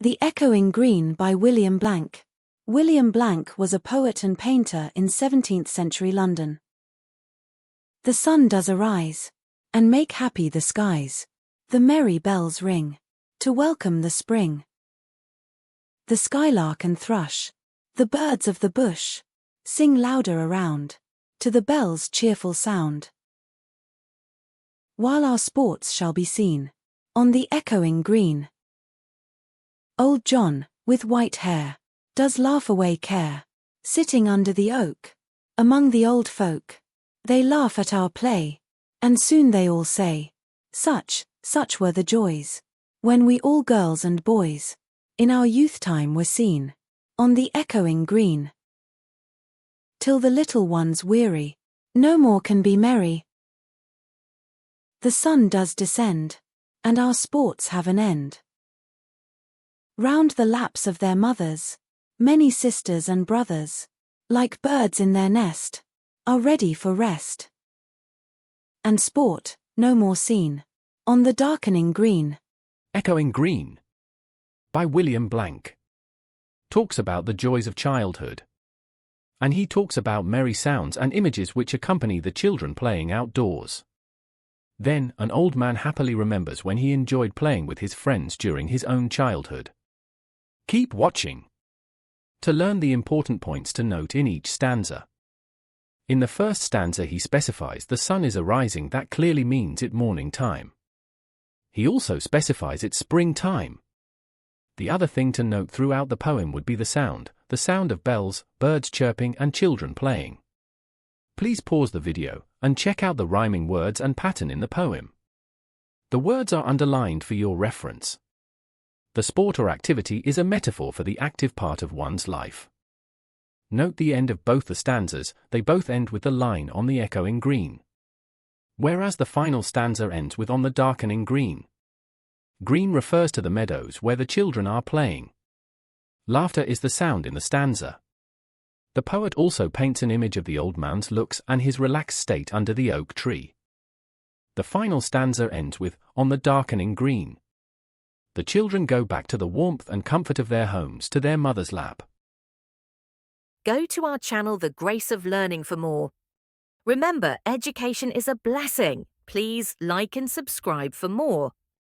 The Echoing Green by Wlliam Blank. Wlliam Blank was a poet and painter in 17th century London. The sun does arise, and make happy the skies. The merry bells ring, to welcome the spring. The skylark and thrush, the birds of the bush, sing louder around, to the bell's cheerful sound. While our sports shall be seen, on the echoing green. Old John, with white hair, does laugh away care, sitting under the oak, among the old folk. They laugh at our play, and soon they all say, such were the joys, when we all girls and boys, in our youth time were seen, on the echoing green. Till the little ones weary, no more can be merry. The sun does descend, and our sports have an end. Round the laps of their mothers, many sisters and brothers, like birds in their nest, are ready for rest. And sport, no more seen, on the darkening green. Echoing Green by Wlliam Blank talks about the joys of childhood. And he talks about merry sounds and images which accompany the children playing outdoors. Then, an old man happily remembers when he enjoyed playing with his friends during his own childhood. Keep watching to learn the important points to note in each stanza. In the first stanza he specifies the sun is arising, that clearly means it morning time. He also specifies it's spring time. The other thing to note throughout the poem would be the sound of bells, birds chirping and children playing. Please pause the video and check out the rhyming words and pattern in the poem. The words are underlined for your reference. The sport or activity is a metaphor for the active part of one's life. Note the end of both the stanzas, they both end with the line on the echoing green. Whereas the final stanza ends with on the darkening green. Green refers to the meadows where the children are playing. Laughter is the sound in the stanza. The poet also paints an image of the old man's looks and his relaxed state under the oak tree. The final stanza ends with on the darkening green. The children go back to the warmth and comfort of their homes, to their mother's lap. Go to our channel The Grace of Learning for more. Remember, education is a blessing. Please like and subscribe for more.